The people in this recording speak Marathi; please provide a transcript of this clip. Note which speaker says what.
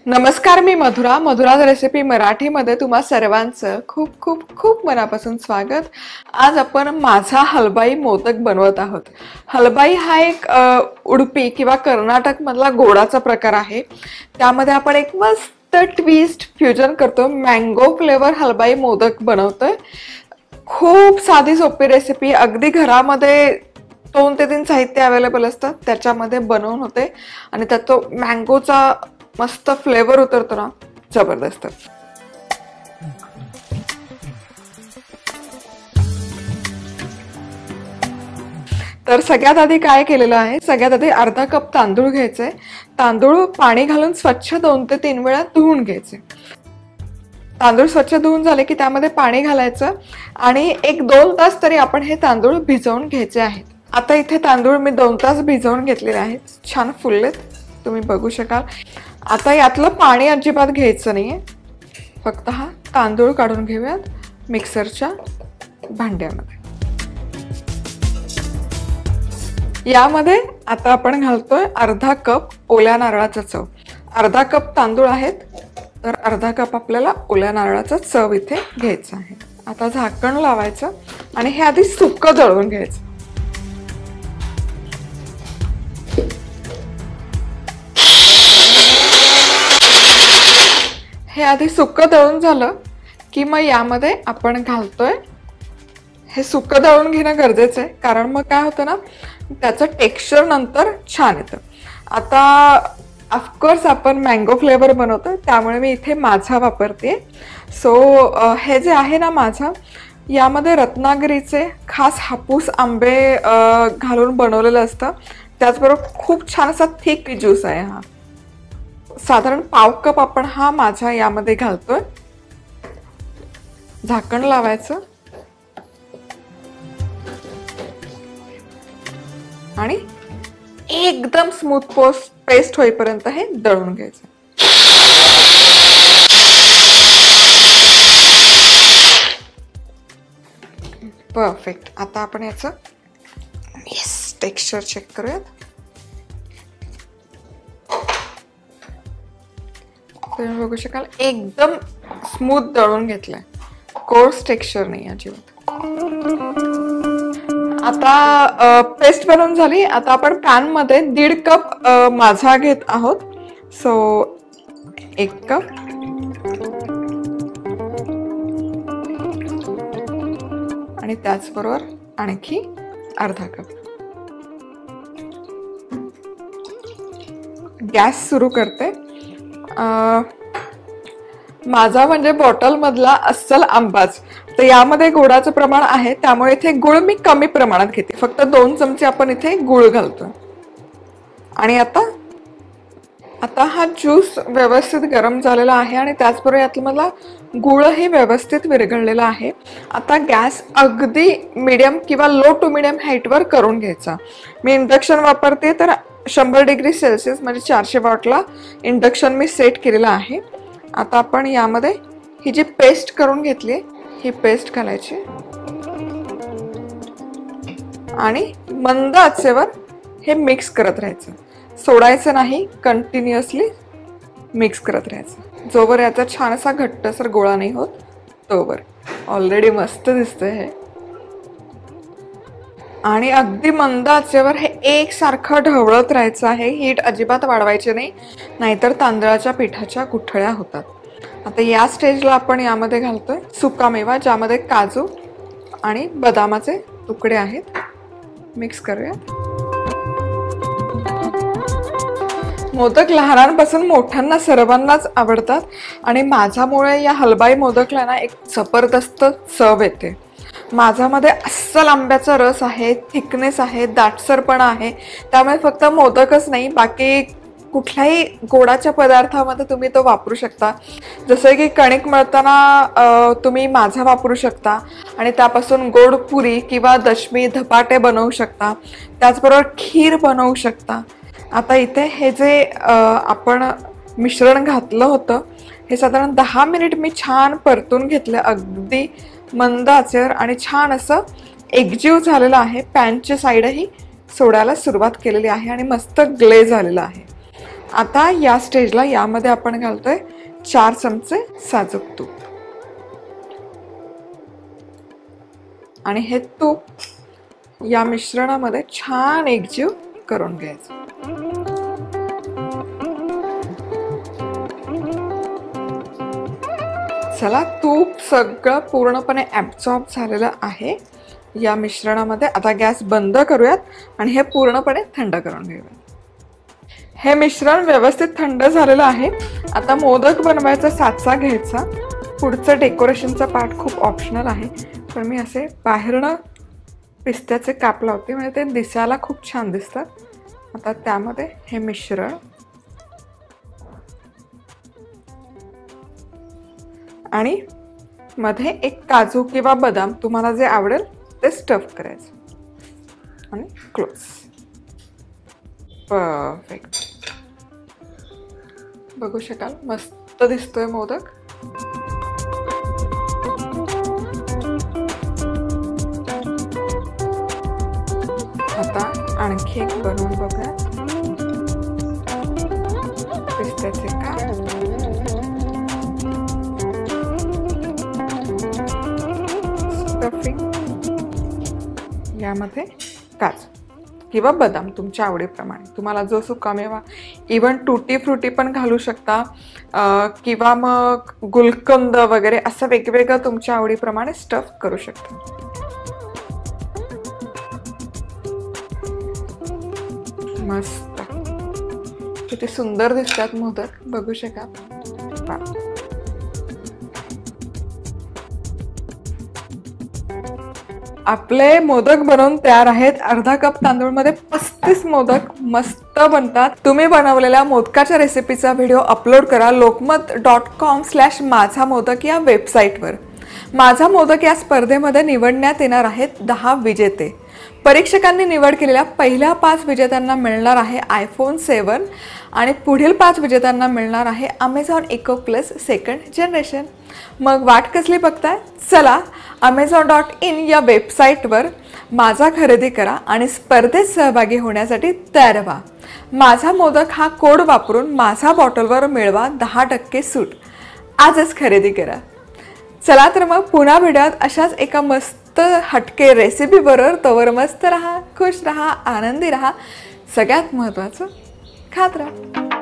Speaker 1: नमस्कार, मी मधुरा. मधुराज रेसिपी मराठीमध्ये तुम्हा सर्वांचं खूप खूप खूप मनापासून स्वागत. आज आपण माझा हलवाई मोदक बनवत आहोत. हलवाई हा एक उडुपी किंवा कर्नाटक मधला गोडाचा प्रकार आहे. त्यामध्ये आपण एक मस्त ट्विस्ट फ्युजन करतो. मँगो फ्लेवर हलवाई मोदक बनवतोय. खूप साधी सोपी रेसिपी, अगदी घरामध्ये 2 ते 3 साहित्य अवेलेबल असतात त्याच्यामध्ये बनवून होते आणि त्यात तो मँगोचा मस्त फ्लेवर उतरतो ना, जबरदस्त. तर सगळ्यात आधी काय केलेलं आहे, सगळ्यात आधी अर्धा कप तांदूळ घ्यायचे. तांदूळ पाणी घालून स्वच्छ 2 ते 3 वेळा धुवून घ्यायचे. तांदूळ स्वच्छ धुवून झाले की त्यामध्ये पाणी घालायचं आणि 1-2 तास तरी आपण हे तांदूळ भिजवून घ्यायचे आहेत. आता इथे तांदूळ मी 2 तास भिजवून घेतलेले आहेत. छान फुललेत, तुम्ही बघू शकाल. आता यातलं पाणी अजिबात घ्यायचं नाहीये, फक्त हा तांदूळ काढून घेऊयात मिक्सरच्या भांड्यामध्ये. यामध्ये आता आपण घालतोय अर्धा कप ओल्या नारळाचा चव. अर्धा कप तांदूळ आहेत तर अर्धा कप आपल्याला ओल्या नारळाचा चव इथे घ्यायचा आहे. आता झाकण लावायचं आणि हे आधी सुक्कं दळून घ्यायचं. हे आधी सुक्कं दळून झालं की मग यामध्ये आपण घालतोय. हे सुक्कं दळून घेणं गरजेचं आहे, कारण मग काय होतं ना, त्याचं टेक्स्चर नंतर छान येतं. आता ऑफकोर्स आपण मँगो फ्लेवर बनवतो, त्यामुळे मी इथे माझा वापरते. सो हे जे आहे ना माझा, यामध्ये रत्नागिरीचे खास हापूस आंबे घालून बनवलेलं असतं. त्याचबरोबर खूप छान असा थिक ज्यूस आहे हा. साधारण पाव कप आपण हा माझा यामध्ये घालतोय. झाकण लावायचं आणि एकदम स्मूथ पेस्ट होईपर्यंत हे दळून घ्यायचं. परफेक्ट. आता आपण याचं टेक्स्चर चेक करूयात. तुम्ही बघू शकाल एकदम स्मूथ दळून घेतलंय, कोर्स टेक्स्चर नाही अजिबात. आता पेस्ट बनवून झाली. आता आपण पॅन मध्ये 1.5 कप माझा घेत आहोत. सो 1 कप आणि त्याचबरोबर आणखी अर्धा कप. गॅस सुरू करते. माझा म्हणजे बॉटल मधला अस्सल आंबाच, तर यामध्ये गुळाचं प्रमाण आहे, त्यामुळे इथे गुळ मी कमी प्रमाणात घेते. फक्त 2 चमचे आपण इथे गुळ घालतो. आणि आता हा ज्यूस व्यवस्थित गरम झालेला आहे आणि त्याचबरोबर यातलं मला गुळही व्यवस्थित विरघळलेला आहे. आता गॅस अगदी मीडियम किंवा लो टू मीडियम हाईटवर करून घ्यायचा. मी इंडक्शन वापरते, तर 100 डिग्री सेल्सिअस म्हणजे 400 वॉटला इंडक्शन मी सेट केलेलं आहे. आता आपण यामध्ये ही जी पेस्ट करून घेतली ही पेस्ट घालायची आणि मंद आचेवर हे मिक्स करत राहायचं. सोडायचं नाही, कंटिन्युअसली मिक्स करत राहायचं जोवर याचा छान असा घट्टसर गोळा नाही होत तोवर. ऑलरेडी मस्त दिसतंय हे. आणि अगदी मंद आचेवर हे एकसारखं ढवळत राहायचं आहे. हीट अजिबात वाढवायची नाही, नाहीतर तांदळाच्या पिठाच्या गुठळ्या होतात. आता या स्टेजला आपण यामध्ये घालतोय सुकामेवा, ज्यामध्ये काजू आणि बदामाचे तुकडे आहेत. मिक्स करूया. मोदक लहानांपासून मोठ्यांना सर्वांनाच आवडतात आणि माझ्यामुळे या हलवाई मोदकला ना एक जबरदस्त चव येते. माझ्यामध्ये अस्सल आंब्याचा रस आहे, थिकनेस आहे, दाटसरपणा आहे. त्यामुळे फक्त मोदकच नाही, बाकी कुठल्याही गोडाच्या पदार्थामध्ये तुम्ही तो वापरू शकता. जसं की कणिक मळताना तुम्ही माझा वापरू शकता आणि त्यापासून गोड पुरी किंवा दशमी धपाटे बनवू शकता. त्याचबरोबर खीर बनवू शकता. आता इथे हे जे आपण मिश्रण घातलं होतं हे साधारण 10 मिनिट मी छान परतून घेतलं, अगदी मंद आचेवर, आणि छान असं एकजीव झालेलं आहे. पॅनची साईडही सोडायला सुरुवात केलेली आहे आणि मस्त ग्लेज झालेला आहे. आता या स्टेजला यामध्ये आपण घालतोय 4 चमचे साजूक तूप आणि हे तूप या मिश्रणामध्ये छान एकजीव करून घ्यायचं. चला, तूप सगळं पूर्णपणे ॲब्सॉर्ब झालेलं आहे या मिश्रणामध्ये. आता गॅस बंद करूयात आणि हे पूर्णपणे थंड करून घेऊयात. हे मिश्रण व्यवस्थित थंड झालेलं आहे. आता मोदक बनवायचा साचा घ्यायचा. पुढचं डेकोरेशनचा पार्ट खूप ऑप्शनल आहे, पण मी असे बाहेरनं पिस्त्याचे काप लावते, म्हणजे ते दिसायला खूप छान दिसतात. आता त्यामध्ये हे मिश्रण आणि मध्ये एक काजू किंवा बदाम तुम्हाला जे आवडेल ते स्टफ करायचं आणि क्लोज. परफेक्ट. बघू शकाल मस्त दिसतोय मोदक. आता आणखी एक बनवून बघूया. पिस्त्याचे काप, स्टफिंग, यामध्ये काजू किंवा बदाम तुमच्या आवडीप्रमाणे. तुम्हाला जो सुकामेवा, इवन टुटी फ्रुटी पण घालू शकता किंवा मग गुलकंद वगैरे असं वेगवेगळं तुमच्या आवडीप्रमाणे स्टफ करू शकता. मस्त, किती सुंदर दिसतात मोदक, बघू शकाल. आपले मोदक बनवून तयार आहेत. अर्धा कप तांदूळमध्ये 35 मोदक मस्त बनतात. तुम्ही बनवलेल्या मोदकाच्या रेसिपीचा व्हिडिओ अपलोड करा lokmat.com/माझा मोदक या वेबसाईटवर. माझा मोदक या स्पर्धेमध्ये निवडण्यात येणार आहेत 10 विजेते. परीक्षकांनी निवड केलेल्या पहिल्या 5 विजेत्यांना मिळणार आहे iPhone 7 आणि पुढील 5 विजेत्यांना मिळणार आहे Amazon Echo Plus 2nd generation. मग वाट कसली बघताय? चला, amazon.in या वेबसाईटवर माझा खरेदी करा आणि स्पर्धेत सहभागी होण्यासाठी तयार व्हा. माझा मोदक हा कोड वापरून माझा बॉटलवर मिळवा 10% सूट. आजच खरेदी करा. चला तर मग पुन्हा भेटूयात अशाच एका मस्त हटके रेसिपी बरोबर. तोवर मस्त राहा, खुश राहा, आनंदी राहा. सगळ्यात महत्त्वाचं, खात राहा.